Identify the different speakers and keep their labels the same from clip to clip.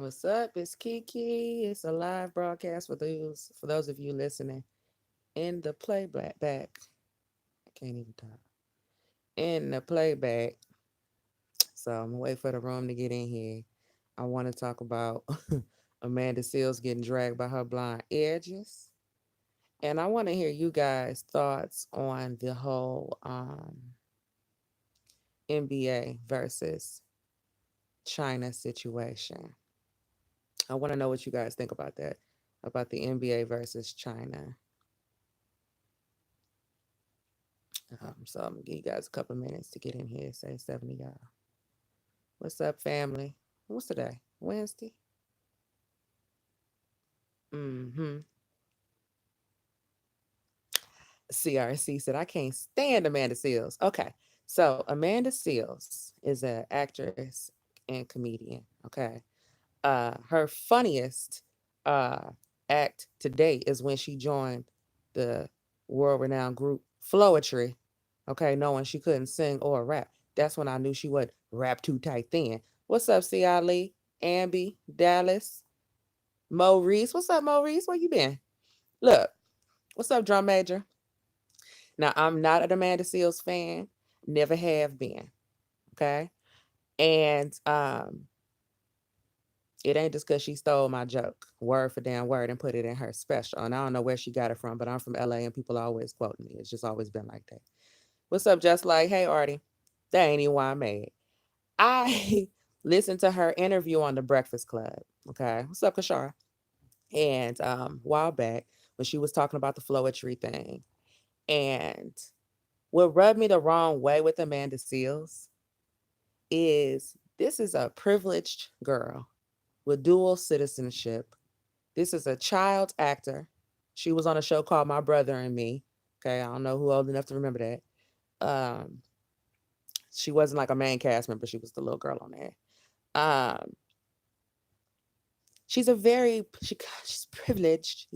Speaker 1: What's up? It's Kiki. It's a live broadcast for those of you listening in the playback. I can't even talk. In the playback. So I'm gonna wait for the room to get in here. I want to talk about Amanda Seals getting dragged by her blonde edges. And I want to hear you guys' thoughts on the whole NBA versus China situation. I want to know what you guys think about that, about the NBA versus China. So I'm gonna give you guys a couple of minutes to get in here. Say 70 y'all. What's up, family? What's today? Wednesday? Mm-hmm. CRC said, I can't stand Amanda Seals. Okay. So Amanda Seals is an actress and comedian. Okay. Her funniest uh act to date is when she joined the world renowned group Flowetry. Okay, knowing she couldn't sing or rap. That's when I knew she would rap too tight then. What's up, C. Ali, Ambi, Dallas, Maurice? What's up, Maurice? Where you been? Look, what's up, Drum Major? Now, I'm not an Amanda Seals fan. Never have been. Okay. And it ain't just because she stole my joke, word for damn word, and put it in her special. And I don't know where she got it from, but I'm from LA and people always quote me. It's just always been like that. What's up, Just Like, hey, Artie? That ain't even why I'm mad. I listened to her interview on the Breakfast Club. Okay. What's up, Kashara? And a while back when she was talking about the Flowetry thing. And what rubbed me the wrong way with Amanda Seals is this is a privileged girl with dual citizenship. This is a child actor. She was on a show called My Brother and Me. Okay, I don't know who old enough to remember that. Um, she wasn't like a main cast member. She was the little girl on there. Um, she's a very she's privileged,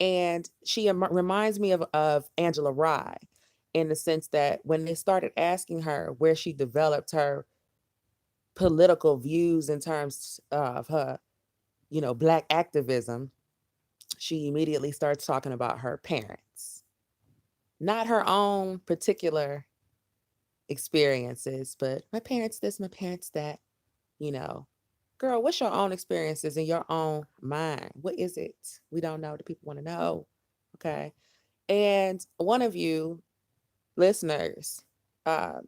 Speaker 1: and she reminds me of Angela Rye in the sense that when they started asking her where she developed her political views in terms of her, black activism, she immediately starts talking about her parents, not her own particular experiences, but my parents this, my parents that, you know. Girl, what's your own experiences in your own mind? What is it? We don't know. The people want to know. Okay. And one of you listeners um,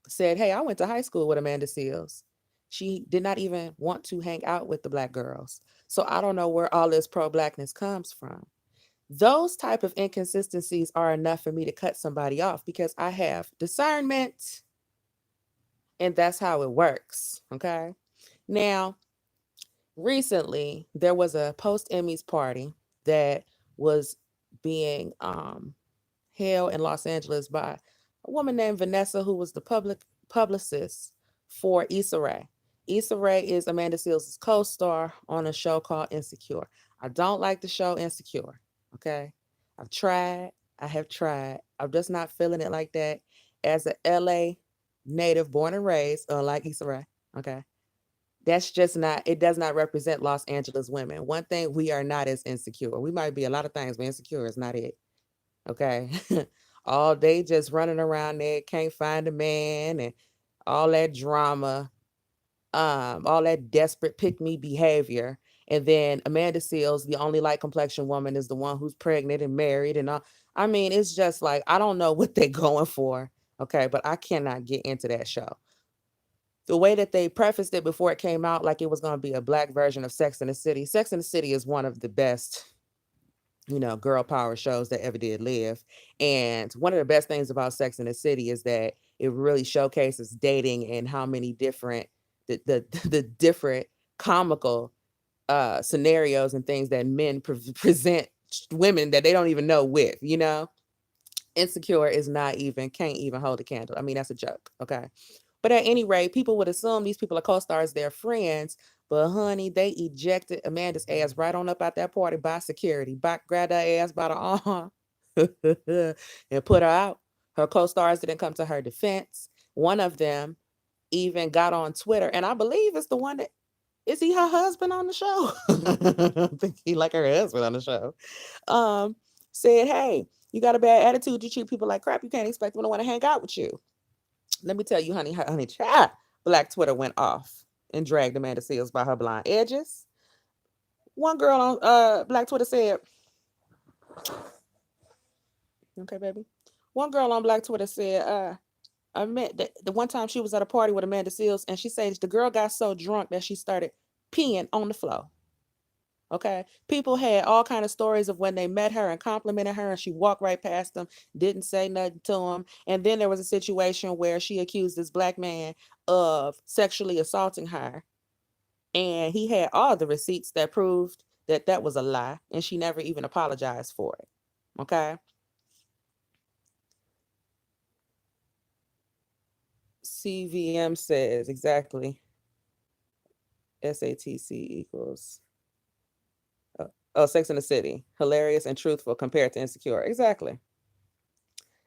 Speaker 1: said, hey, I went to high school with Amanda Seals. She did not even want to hang out with the black girls. So I don't know where all this pro blackness comes from. Those type of inconsistencies are enough for me to cut somebody off because I have discernment and that's how it works. Okay. Now, recently there was a post Emmys party that was being held in Los Angeles by a woman named Vanessa, who was the publicist for Issa Rae. Issa Rae is Amanda Seals' co-star on a show called Insecure. I don't like the show Insecure. Okay, I've tried. I have tried. I'm just not feeling it like that. As a LA native, born and raised, unlike Issa Rae. Okay, that's just not, it does not represent Los Angeles women. One thing, we are not as insecure. We might be a lot of things, but insecure is not it. Okay. All day just running around there, can't find a man and all that drama, all that desperate pick me behavior. And then Amanda Seals, the only light complexion woman, is the one who's pregnant and married and all. I mean, it's just like I don't know what they're going for. Okay, but I cannot get into that show. The way that they prefaced it before it came out, like it was going to be a black version of Sex in the City. Sex in the City is one of the best, girl power shows that ever did live. And one of the best things about Sex in the City is that it really showcases dating and how many different the different comical scenarios and things that men present women that they don't even know with. Insecure is not even, can't even hold a candle. I mean, that's a joke. Okay. But at any rate, people would assume these people are co-stars, they're friends. But honey, they ejected Amanda's ass right on up out that party by security, grabbed her ass by the arm and put her out. Her co-stars didn't come to her defense. One of them even got on Twitter, and I believe it's the one that Is he her husband on the show? I think he like her husband on the show. Um, Said, hey, you got a bad attitude, you treat people like crap, you can't expect them to want to hang out with you. Let me tell you, honey, child, Black Twitter went off and dragged Amanda Seals by her blonde edges. One girl on Black Twitter said, okay, baby. One girl on Black Twitter said, I met the one time she was at a party with Amanda Seals, and she said the girl got so drunk that she started peeing on the floor. Okay, people had all kind of stories of when they met her and complimented her, and she walked right past them, didn't say nothing to them. And then there was a situation where she accused this Black man of sexually assaulting her, and he had all the receipts that proved that that was a lie, and she never even apologized for it. Okay, CVM says exactly. SATC equals Sex in the City, hilarious and truthful compared to Insecure. Exactly.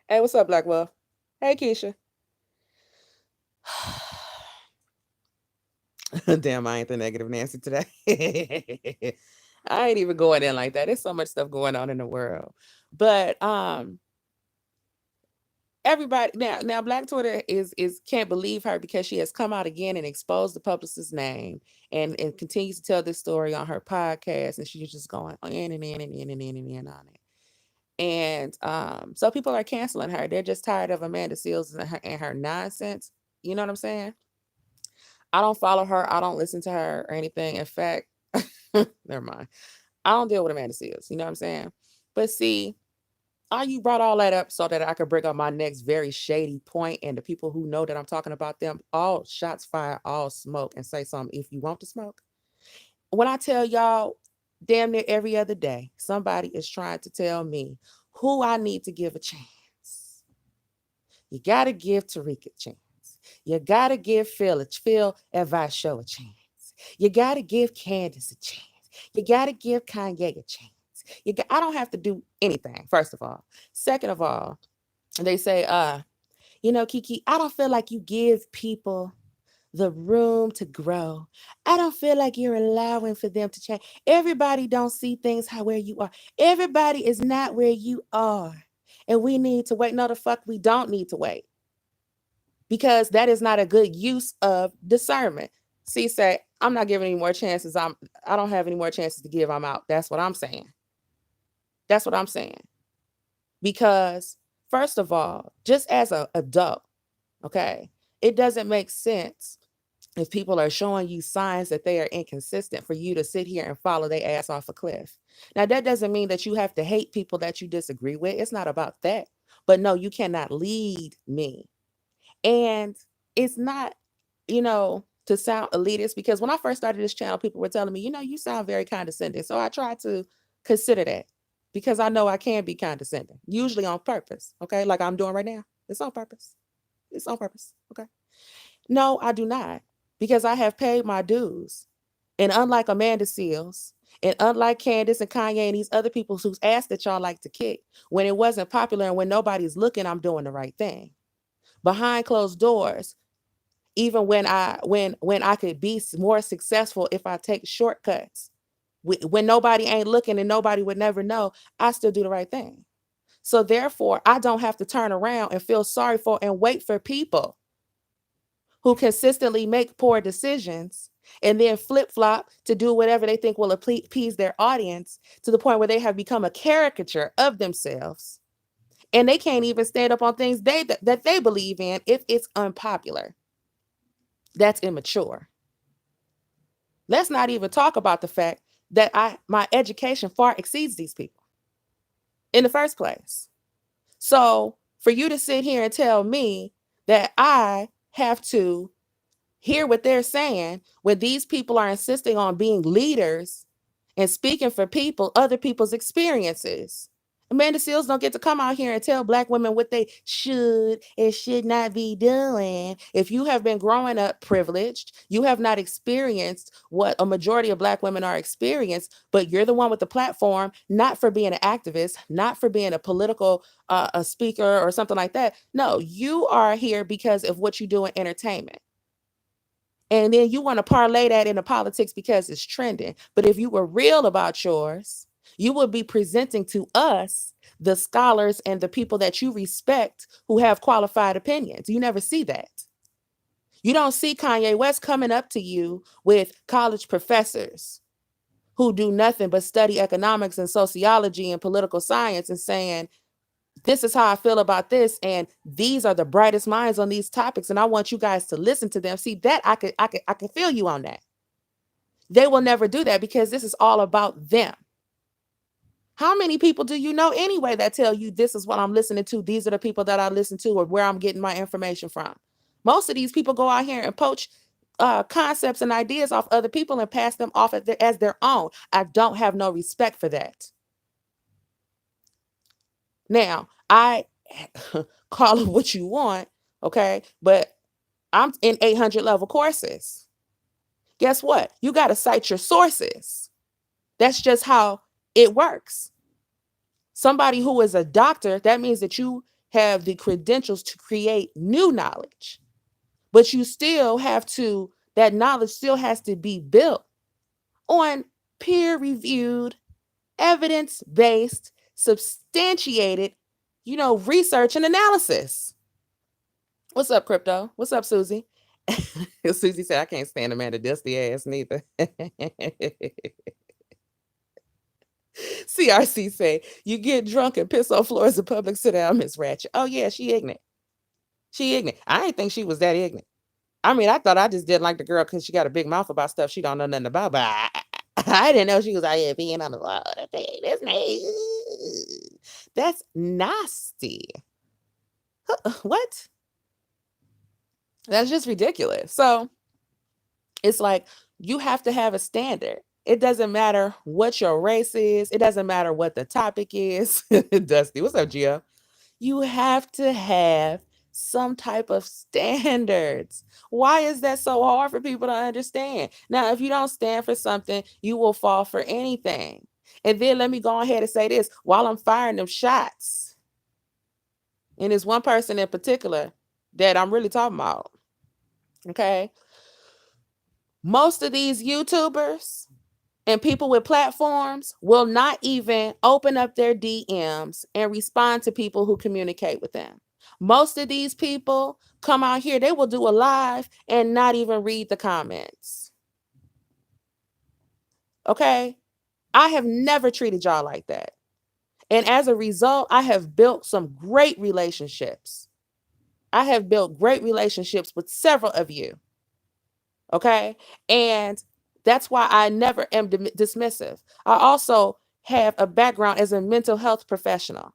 Speaker 1: Hey, what's up, Black Wolf? Hey, Keisha. Damn, I ain't the negative Nancy today. I ain't even going in like that. There's so much stuff going on in the world. But everybody now Black Twitter is can't believe her because she has come out again and exposed the publicist's name and continues to tell this story on her podcast, and she's just going in and in and in and in and in on it. And so people are canceling her. They're just tired of Amanda Seals and her nonsense. You know what I'm saying? I don't follow her. I don't listen to her or anything. In fact, never mind. I don't deal with Amanda Seals. You know what I'm saying? But see, you brought all that up so that I could bring up my next very shady point, and the people who know that I'm talking about them, all shots fired, all smoke, and say something if you want to smoke. When I tell y'all, damn near every other day, somebody is trying to tell me who I need to give a chance. You got to give Tariq a chance. You got to give Phil Advice Show a chance. You got to give Candace a chance. You got to give Kanye a chance. I don't have to do anything, first of all. Second of all, they say, Kiki, I don't feel like you give people the room to grow. I don't feel like you're allowing for them to change. Everybody don't see things how where you are. Everybody is not where you are. And we need to wait. No, the fuck, we don't need to wait. Because that is not a good use of discernment. See, say, I'm not giving any more chances. I don't have any more chances to give. I'm out. That's what I'm saying. That's what I'm saying. Because first of all, just as an adult, okay, it doesn't make sense if people are showing you signs that they are inconsistent for you to sit here and follow their ass off a cliff. Now, that doesn't mean that you have to hate people that you disagree with. It's not about that. But no, you cannot lead me. And it's not, to sound elitist, because when I first started this channel, people were telling me, you sound very condescending. So I tried to consider that because I know I can be condescending, usually on purpose. Okay. Like I'm doing right now. It's on purpose. It's on purpose. Okay. No, I do not, because I have paid my dues. And unlike Amanda Seals, and unlike Candace and Kanye and these other people whose ass that y'all like to kick, when it wasn't popular and when nobody's looking, I'm doing the right thing. Behind closed doors, even when I could be more successful if I take shortcuts, when nobody ain't looking and nobody would never know, I still do the right thing. So therefore, I don't have to turn around and feel sorry for and wait for people who consistently make poor decisions and then flip flop to do whatever they think will appease their audience, to the point where they have become a caricature of themselves, and they can't even stand up on things that they believe in if it's unpopular. That's immature. Let's not even talk about the fact that my education far exceeds these people in the first place. So for you to sit here and tell me that I have to hear what they're saying when these people are insisting on being leaders and speaking for people, other people's experiences. Amanda Seals don't get to come out here and tell Black women what they should and should not be doing. If you have been growing up privileged, you have not experienced what a majority of Black women are experienced, but you're the one with the platform, not for being an activist, not for being a political a speaker or something like that. No, you are here because of what you do in entertainment. And then you want to parlay that into politics because it's trending. But if you were real about yours, you would be presenting to us the scholars and the people that you respect who have qualified opinions. You never see that. You don't see Kanye West coming up to you with college professors who do nothing but study economics and sociology and political science and saying, this is how I feel about this, and these are the brightest minds on these topics, and I want you guys to listen to them. See, that I could feel you on that. They will never do that because this is all about them. How many people do you know anyway that tell you this is what I'm listening to? These are the people that I listen to or where I'm getting my information from. Most of these people go out here and poach concepts and ideas off other people and pass them off as their own. I don't have no respect for that. Now, I call it what you want, okay? But I'm in 800 level courses. Guess what? You got to cite your sources. That's just how it works. Somebody who is a doctor, that means that you have the credentials to create new knowledge. But you still have to, that knowledge still has to be built on peer reviewed, evidence based, substantiated, research and analysis. What's up, Crypto? What's up, Susie? Susie said, I can't stand Amanda Dusty ass neither. CRC say, you get drunk and piss on floors of public, sit down, Miss Ratchet. Oh, yeah, she ignorant. She ignorant. I didn't think she was that ignorant. I mean, I thought I just didn't like the girl because she got a big mouth about stuff she don't know nothing about, but I didn't know she was out here being on the wall. That's nasty. What? That's just ridiculous. So it's like you have to have a standard. It doesn't matter what your race is. It doesn't matter what the topic is. Dusty, what's up, Gio? You have to have some type of standards. Why is that so hard for people to understand? Now, if you don't stand for something, you will fall for anything. And then let me go ahead and say this while I'm firing them shots. And there's one person in particular that I'm really talking about. Okay. Most of these YouTubers and people with platforms will not even open up their DMs and respond to people who communicate with them. Most of these people come out here, they will do a live and not even read the comments. Okay? I have never treated y'all like that. And as a result, I have built some great relationships. I have built great relationships with several of you. Okay? And that's why I never am dismissive. I also have a background as a mental health professional.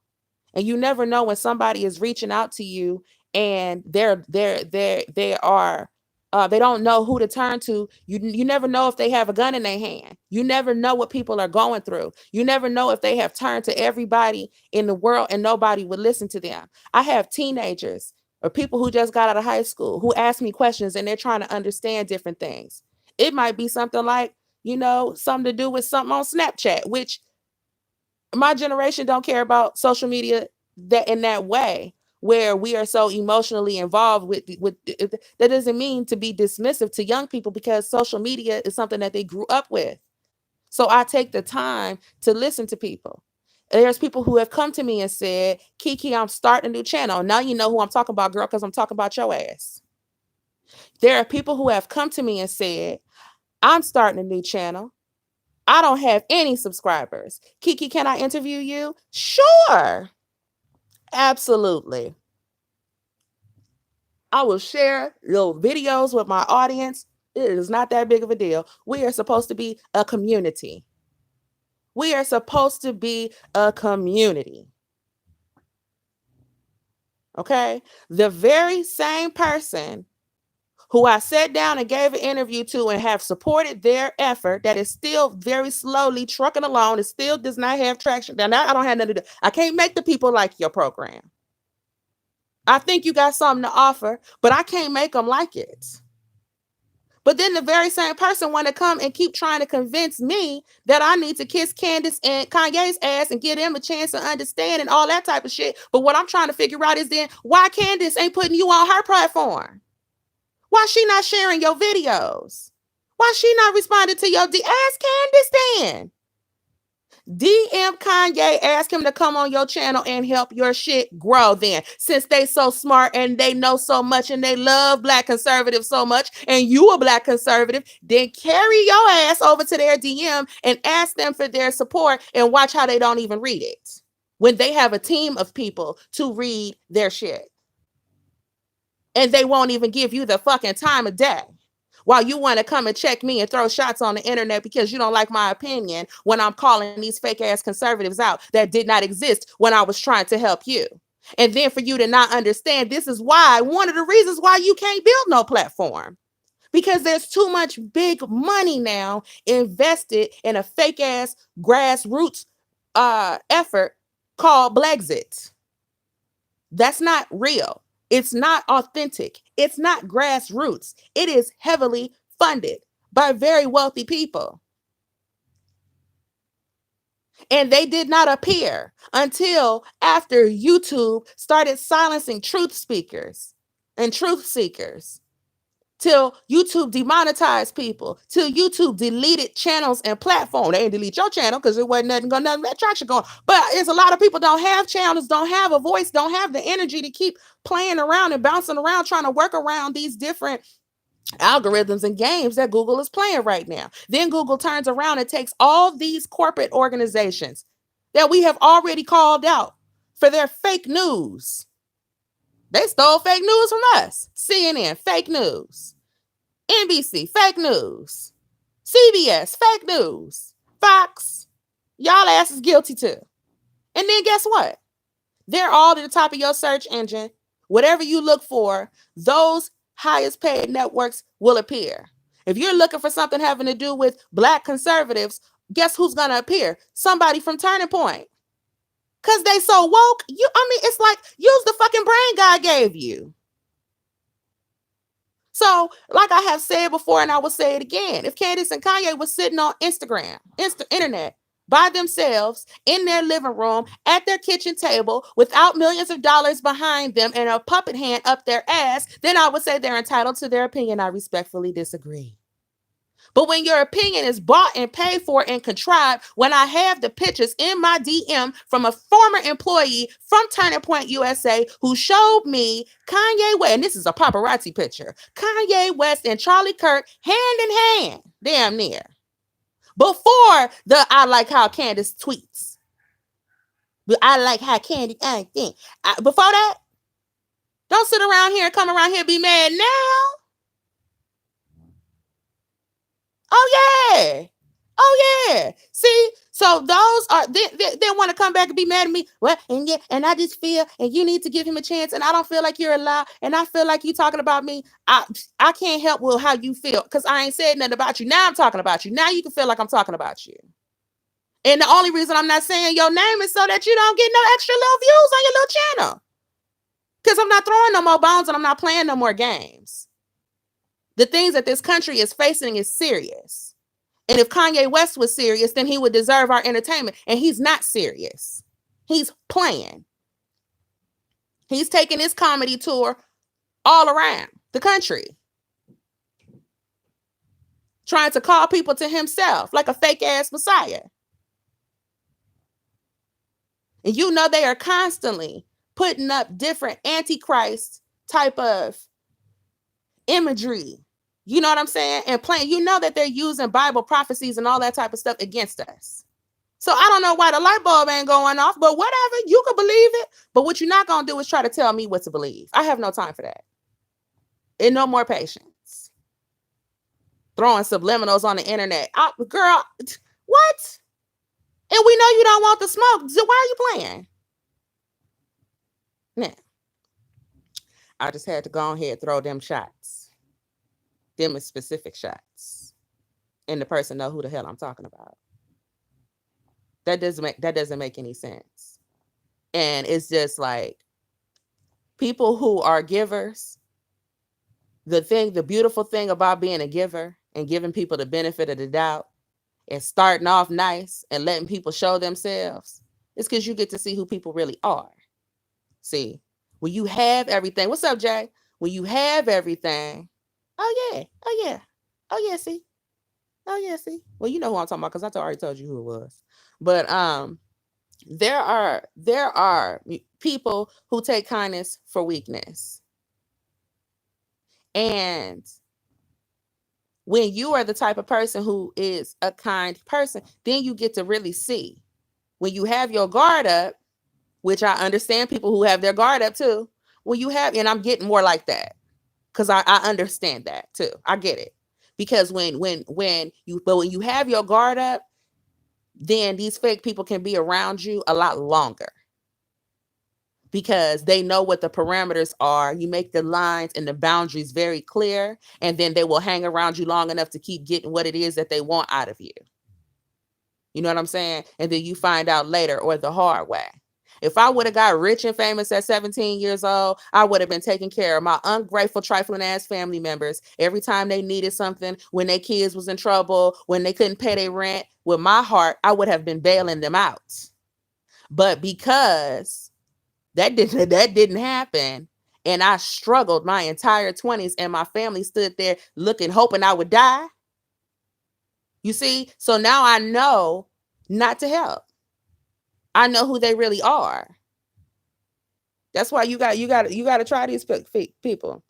Speaker 1: And you never know when somebody is reaching out to you and they don't know who to turn to. You never know if they have a gun in their hand. You never know what people are going through. You never know if they have turned to everybody in the world and nobody would listen to them. I have teenagers or people who just got out of high school who ask me questions and they're trying to understand different things. It might be something like, something to do with something on Snapchat, which my generation don't care about social media that in that way where we are so emotionally involved with that doesn't mean to be dismissive to young people because social media is something that they grew up with. So I take the time to listen to people. There's people who have come to me and said, Kiki, I'm starting a new channel. Now you know who I'm talking about, girl, because I'm talking about your ass. There are people who have come to me and said, I'm starting a new channel. I don't have any subscribers. Kiki, can I interview you? Sure. Absolutely. I will share little videos with my audience. It is not that big of a deal. We are supposed to be a community. We are supposed to be a community. Okay? The very same person who I sat down and gave an interview to and have supported their effort that is still very slowly trucking along, it still does not have traction. Now, I don't have nothing to do. I can't make the people like your program. I think you got something to offer, but I can't make them like it. But then the very same person want to come and keep trying to convince me that I need to kiss Candace and Kanye's ass and give them a chance to understand and all that type of shit. But what I'm trying to figure out is then why Candace ain't putting you on her platform? Why she not sharing your videos? Why she not responding to your Ask Candace then. DM Kanye, ask him to come on your channel and help your shit grow then. Since they so smart and they know so much and they love black conservatives so much and you a black conservative, then carry your ass over to their DM and ask them for their support and watch how they don't even read it when they have a team of people to read their shit. And they won't even give you the fucking time of day. While you want to come and check me and throw shots on the internet because you don't like my opinion when I'm calling these fake ass conservatives out that did not exist when I was trying to help you. And then for you to not understand, this is why, one of the reasons why you can't build no platform. Because there's too much big money now invested in a fake ass grassroots effort called Blexit. That's not real. It's not authentic. It's not grassroots. It is heavily funded by very wealthy people. And they did not appear until after YouTube started silencing truth speakers and truth seekers. Till YouTube demonetized people, till YouTube deleted channels and platforms. They didn't delete your channel because it wasn't nothing traction going. But it's a lot of people don't have channels, don't have a voice, don't have the energy to keep playing around and bouncing around trying to work around these different algorithms and games that Google is playing right now. Then Google turns around and takes all these corporate organizations that we have already called out for their fake news. They stole fake news from us. CNN, fake news. NBC, fake news. CBS, fake news. Fox, y'all ass is guilty too. And then guess what? They're all at the top of your search engine. Whatever you look for, those highest paid networks will appear. If you're looking for something having to do with black conservatives, guess who's going to appear? Somebody from Turning Point. Because they so woke. It's like, use the fucking brain God gave you. So, like I have said before, and I will say it again, if Candace and Kanye was sitting on internet, by themselves, in their living room, at their kitchen table, without millions of dollars behind them and a puppet hand up their ass, then I would say they're entitled to their opinion. I respectfully disagree. But when your opinion is bought and paid for and contrived, when I have the pictures in my DM from a former employee from Turning Point USA who showed me Kanye West, and this is a paparazzi picture, Kanye West and Charlie Kirk hand in hand, damn near, before the I like how Candace tweets. But I like how Candy, before that, don't sit around here and come around here and be mad now. Oh yeah. See, so those are they want to come back and be mad at me. Well, and I just feel, and you need to give him a chance, and I don't feel like you're allowed, and I feel like you talking about me. I can't help with how you feel because I ain't said nothing about you. Now I'm talking about you. Now you can feel like I'm talking about you. And the only reason I'm not saying your name is so that you don't get no extra little views on your little channel. Because I'm not throwing no more bones and I'm not playing no more games. The things that this country is facing is serious. And if Kanye West was serious, then he would deserve our entertainment. And he's not serious. He's playing. He's taking his comedy tour all around the country, trying to call people to himself like a fake ass messiah. And you know they are constantly putting up different antichrist type of imagery. You know what I'm saying? And playing, you know that they're using Bible prophecies and all that type of stuff against us. So I don't know why the light bulb ain't going off, but whatever, you can believe it. But what you're not going to do is try to tell me what to believe. I have no time for that. And no more patience. Throwing subliminals on the internet. Girl, what? And we know you don't want the smoke. So why are you playing? Nah. I just had to go ahead and throw them shots. Them is specific shots. And the person know who the hell I'm talking about. That doesn't make any sense. And it's just like people who are givers, the beautiful thing about being a giver and giving people the benefit of the doubt and starting off nice and letting people show themselves, it's because you get to see who people really are. See, when you have everything, what's up, Jay? When you have everything, Oh yeah. Oh yeah. Oh yeah. See. Oh yeah. See. Well, you know who I'm talking about because I already told you who it was. But there are people who take kindness for weakness, and when you are the type of person who is a kind person, then you get to really see when you have your guard up, which I understand people who have their guard up too. When you have, and I'm getting more like that because I understand that too. I get it because when you have your guard up, then these fake people can be around you a lot longer because they know what the parameters are. You make the lines and the boundaries very clear, and then they will hang around you long enough to keep getting what it is that they want out of you. You know what I'm saying? And then you find out later or the hard way. If I would have got rich and famous at 17 years old, I would have been taking care of my ungrateful, trifling ass family members every time they needed something, when their kids was in trouble, when they couldn't pay their rent. With my heart, I would have been bailing them out. But because that didn't happen, and I struggled my entire 20s, and my family stood there looking, hoping I would die. You see? So now I know not to help. I know who they really are. That's why you got to try these people.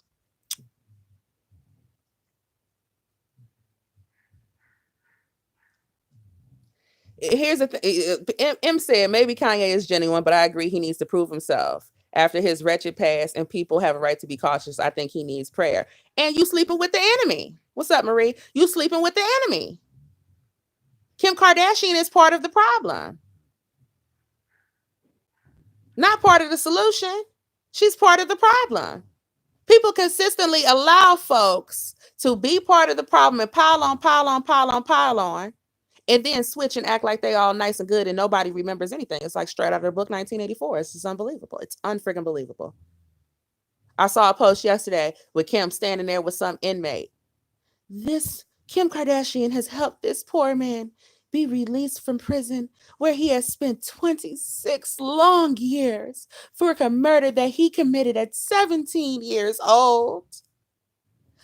Speaker 1: Here's the thing. M said maybe Kanye is genuine, but I agree he needs to prove himself after his wretched past, and people have a right to be cautious. I think he needs prayer. And you sleeping with the enemy. What's up, Marie? You sleeping with the enemy. Kim Kardashian is part of the problem, not part of the solution. She's part of the problem. People consistently allow folks to be part of the problem and pile on, pile on, pile on, pile on, and then switch and act like they all nice and good and nobody remembers anything. It's like straight out of their book 1984. It's just unbelievable. It's unfreaking believable. I saw a post yesterday with Kim standing there with some inmate. This Kim Kardashian has helped this poor man be released from prison where he has spent 26 long years for a murder that he committed at 17 years old.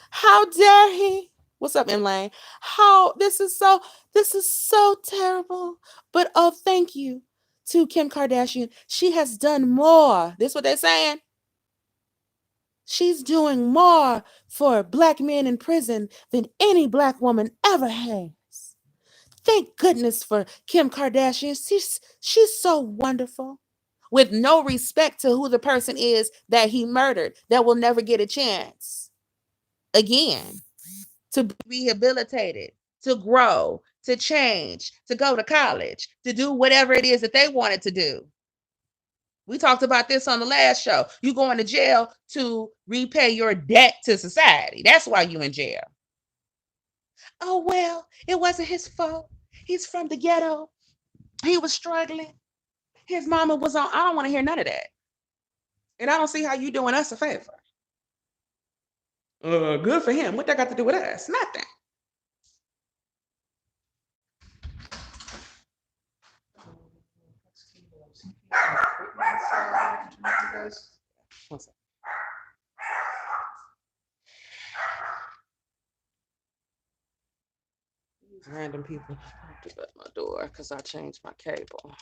Speaker 1: How dare he? What's up, M Lane? How this is so terrible. But oh, thank you to Kim Kardashian. She has done more. This is what they're saying. She's doing more for black men in prison than any black woman ever has. Thank goodness for Kim Kardashian. She's so wonderful. With no respect to who the person is that he murdered, that will never get a chance again to be rehabilitated, to grow, to change, to go to college, to do whatever it is that they wanted to do. We talked about this on the last show. You going to jail to repay your debt to society. That's why you in jail. Oh well, it wasn't his fault. He's from the ghetto. He was struggling. His mama was on. I don't want to hear none of that. And I don't see how you doing us a favor. Good for him. What that got to do with us? Nothing. Random people at my door because I changed my cable,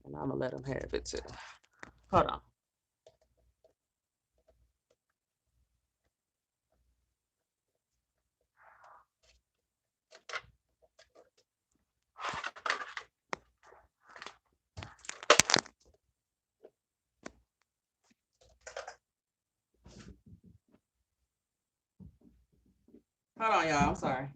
Speaker 1: and I'm gonna let them have it too. Hold on. Hold on, y'all. I'm sorry.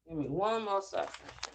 Speaker 1: Give me one more second.